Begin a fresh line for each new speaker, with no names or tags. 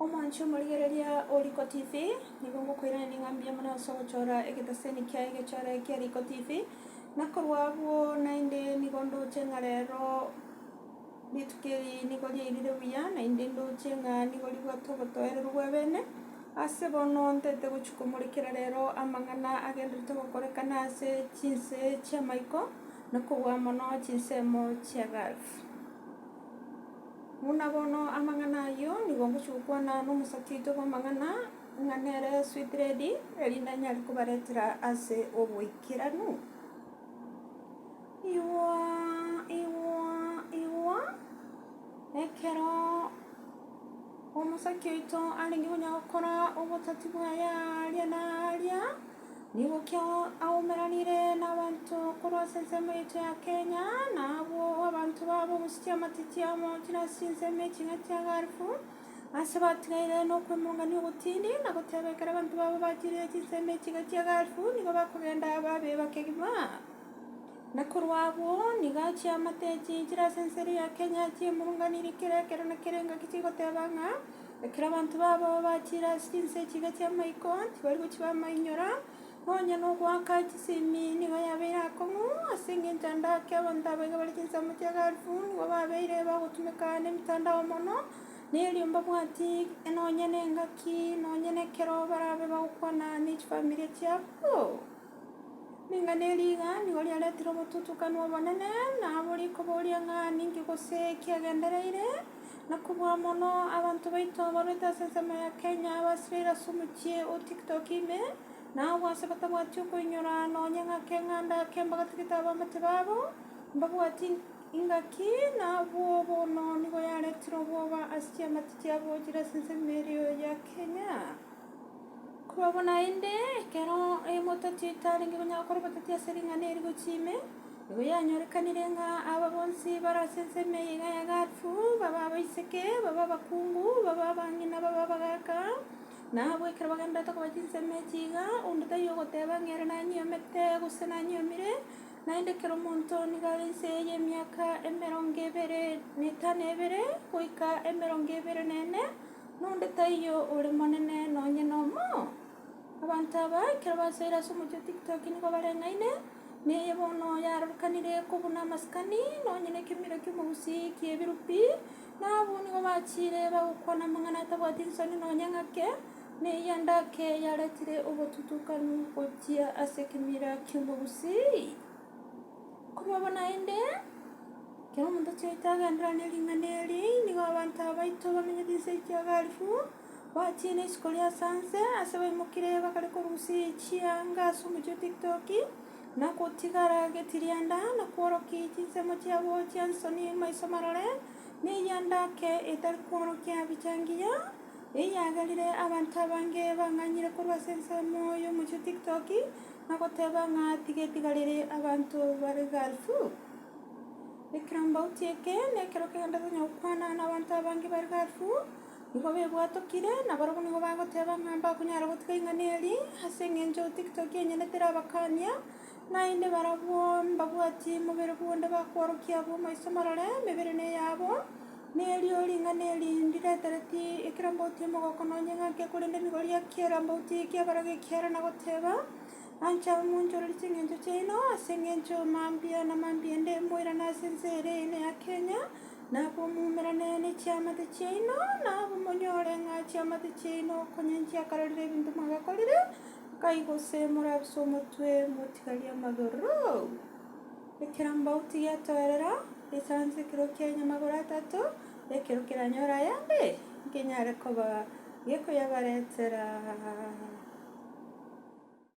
Omwancho murigereria Oriko TV nigo ngokwira ning'ambia muna sogochora egetaseni kia egechora kia Riko TV nakorwabwo nainde nigo ndoche ng'a rero ritukeri nigo riairire buya nainde ndoche ng'a nigo rigwatogotoererwa bene ase bono ntete gochia komorekera rero amang'ana agenderete gokorekana ase chinse chiamaiko nakobua mono chinsemo chia Gulf. Buna bono amang'ana aywo nigo ngochia gokwana na omosaki oito bwa amang'ana ng'a nere sweet lady erinde nyare kobaretera ase oboikeranu. Iwa ekero omosaki oito arenge konya gokora obotati bwaye aria na aria nigo kio aumeranire na abanto korwa ase ensemo yaito ya Kenya nabo abanto babo gose chiamate chiamo chire ase chinsemo echi ng'a chia Gulf ase batigaire na okoemongania ogotini na goteba ekero abanto babo bachire chinsemo echi ng'a chia Gulf nigo bakogenda babeba kegima. Na korwa abwo niga chiamate echi chire ase ense eye ya Kenya chiemorong'aniri kere ekero na kere engaki chigoteba ng'a ekero abanto babo bachire ase chinse echi iga chiamaiko tibari gochia bamainyora nonya na ogoaka chisimi nigo yabeire akong'u ase eng'encho ndake abanto aba iga bare chinsemo chia Gulf nigo babeire bagotumeka na emitandao mono na erio mbabwati nonya na engaki nonya na ekero barabe bagokwana na echifamilia chiabo. Ning'ana eria iga nigo riaretire obotutukano obonene nabo rikoboria ng'a ninki gose kiagendereire nakobua mono abanto baito barwete ase ensemo ya Kenya basibire ase omochie o TikTok ime nabo ase batabwati okoinyora nonya ng'ake ndake mbagatagete abamate babo mbabwati ingaki nabwo bono nigo yaretire obwoba ase chiamate chiabo chire ase ensemo erio ya Kenya. Kwabo naende ekero omotati oito arenge konya gokora obotati ase ring'ana eri gochia ime igo yanyorekanire ng'a aba bonsi bare ase ensemo eye iga ya Gulf baba abaiseke baba abakungu baba abang'ina baba abagaka nabo ekero bagenderete koba chinsemo echi iga onde taiyo ogoteba ng'a ere nanyiomete gose nanyiomire naende ekero omonto niga are inse eye emiaka emerongo ebere na etano ebere goika emerongo ebere na ene nonde taiyo ore monene nonye na omo. Abanto aba ekero basoire ase omochie o TikTok nigo bareng'aine na eye bono yarorekanire kobuna amasikani nonya na ekemiro kia omogusi kia ebirupi nabo nigo bachire bagokwana amang'ana atabwati nsoni nonya ng'ake na eye ndake yaretire obotutukanu gochia ase ekemira kia omogusi. Kwabo naende ekero omonto oito agenderana na ring'ana eri nigo abanto aba baito bamenyete inse eye chia Gulf bachie na isiko ria Sanse ase baimokire bagare korusia chianga ase omochie o TikTok na gotigara geti rianda na kworokia chinsemo chiabo chia nsoni maiso marore na eye ndake etari kworokia bicha ngiya eyagerire abanto abange bang'anyire korwa ase ensemo ya omochie o TikTok na goteba ng'a tiga etigarire abanto bare Gulf. Ekero mbauti eke na ekero kegenderete konya gokwana na abanto abange bare Gulf nigo bebwatokire na barabwo nigo bagoteba ng'a mbakonyara gotiga ing'ana eri ase eng'encho TikTok enyene terabakania naende barabwo mbabwati mobere bwonde bakworokia abwo maiso marore mebere na eyabo na erio ring'ana eri ndiretereti ekero mbauti omogoko nonya ng'ake korende nigo riakiera mbauti kiabara gekiara na goteba ancha monchoreri ching'encho chiaino ase eng'encho mambia na mambia ndemoirana ase ense ere ene ya Kenya nabo moumerane na chiamate chiaino nabo monyore ng'a chiamate chiaino konya nchiakarorire ebinto mwagakorire nkai gose morabise omotwe motigarie amagoro. Ekero mbauti giatoerera esanse ekero kianya magoro atato ekero keranyora yande nkenyare koba gekoyabaretera.